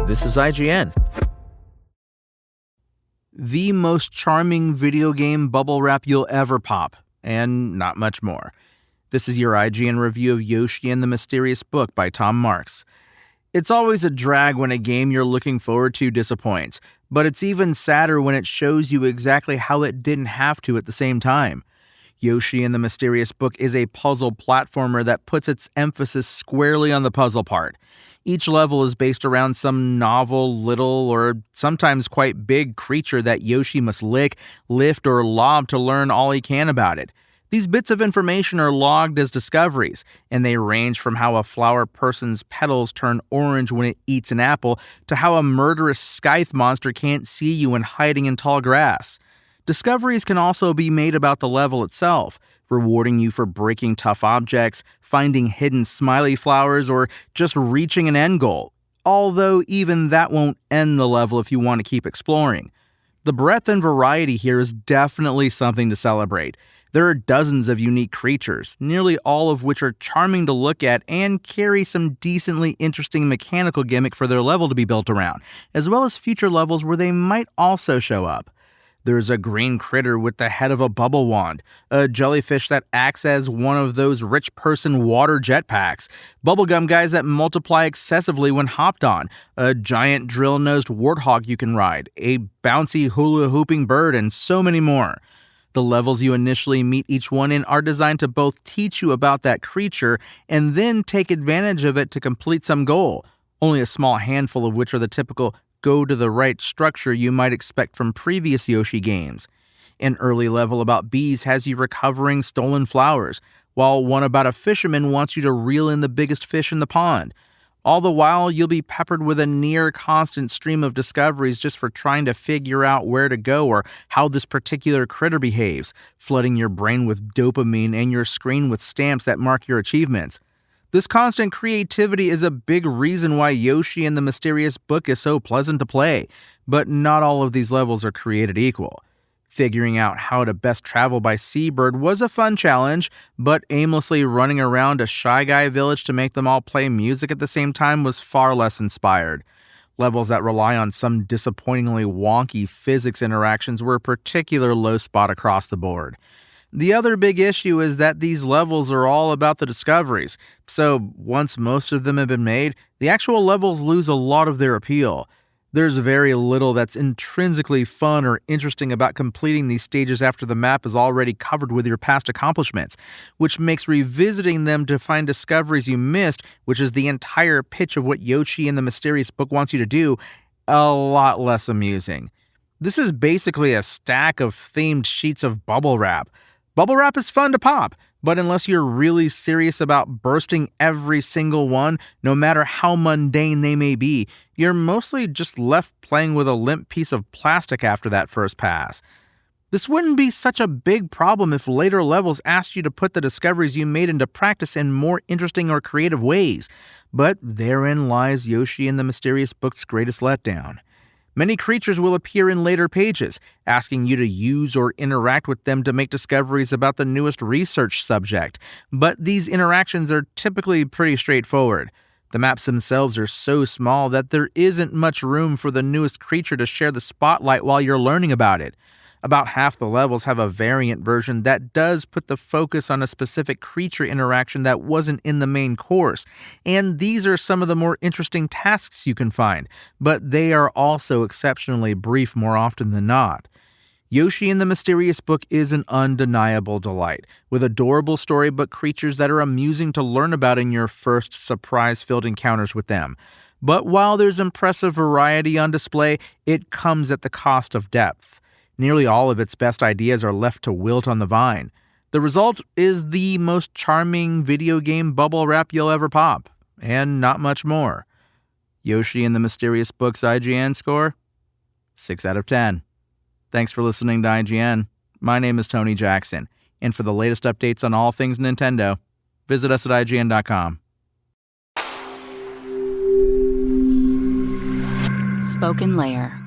This is IGN. The most charming video game bubble wrap you'll ever pop, and not much more. This is your IGN review of Yoshi and the Mysterious Book by Tom Marks. It's always a drag when a game you're looking forward to disappoints, but it's even sadder when it shows you exactly how it didn't have to at the same time. Yoshi and the Mysterious Book is a puzzle platformer that puts its emphasis squarely on the puzzle part. Each level is based around some novel, little, or sometimes quite big creature that Yoshi must lick, lift, or lob to learn all he can about it. These bits of information are logged as discoveries, and they range from how a flower person's petals turn orange when it eats an apple to how a murderous scythe monster can't see you when hiding in tall grass. Discoveries can also be made about the level itself, rewarding you for breaking tough objects, finding hidden smiley flowers, or just reaching an end goal, although even that won't end the level if you want to keep exploring. The breadth and variety here is definitely something to celebrate. There are dozens of unique creatures, nearly all of which are charming to look at and carry some decently interesting mechanical gimmick for their level to be built around, as well as future levels where they might also show up. There's a green critter with the head of a bubble wand, a jellyfish that acts as one of those rich person water jetpacks, bubblegum guys that multiply excessively when hopped on, a giant drill-nosed warthog you can ride, a bouncy hula-hooping bird, and so many more. The levels you initially meet each one in are designed to both teach you about that creature and then take advantage of it to complete some goal, only a small handful of which are the typical go-to-the-right structure you might expect from previous Yoshi games. An early level about bees has you recovering stolen flowers, while one about a fisherman wants you to reel in the biggest fish in the pond. All the while, you'll be peppered with a near-constant stream of discoveries just for trying to figure out where to go or how this particular critter behaves, flooding your brain with dopamine and your screen with stamps that mark your achievements. This constant creativity is a big reason why Yoshi and the Mysterious Book is so pleasant to play, but not all of these levels are created equal. Figuring out how to best travel by Seabird was a fun challenge, but aimlessly running around a Shy Guy village to make them all play music at the same time was far less inspired. Levels that rely on some disappointingly wonky physics interactions were a particular low spot across the board. The other big issue is that these levels are all about the discoveries, so once most of them have been made, the actual levels lose a lot of their appeal. There's very little that's intrinsically fun or interesting about completing these stages after the map is already covered with your past accomplishments, which makes revisiting them to find discoveries you missed, which is the entire pitch of what Yoshi and the Mysterious Book wants you to do, a lot less amusing. This is basically a stack of themed sheets of bubble wrap. Bubble wrap is fun to pop, but unless you're really serious about bursting every single one, no matter how mundane they may be, you're mostly just left playing with a limp piece of plastic after that first pass. This wouldn't be such a big problem if later levels asked you to put the discoveries you made into practice in more interesting or creative ways, but therein lies Yoshi and the Mysterious Book's greatest letdown. Many creatures will appear in later pages, asking you to use or interact with them to make discoveries about the newest research subject, but these interactions are typically pretty straightforward. The maps themselves are so small that there isn't much room for the newest creature to share the spotlight while you're learning about it. About half the levels have a variant version that does put the focus on a specific creature interaction that wasn't in the main course, and these are some of the more interesting tasks you can find, but they are also exceptionally brief more often than not. Yoshi and the Mysterious Book is an undeniable delight, with adorable storybook creatures that are amusing to learn about in your first surprise-filled encounters with them. But while there's impressive variety on display, it comes at the cost of depth. Nearly all of its best ideas are left to wilt on the vine. The result is the most charming video game bubble wrap you'll ever pop, and not much more. Yoshi and the Mysterious Book's IGN score? 6 out of 10. Thanks for listening to IGN. My name is Tony Jackson, and for the latest updates on all things Nintendo, visit us at IGN.com. Spoken Layer.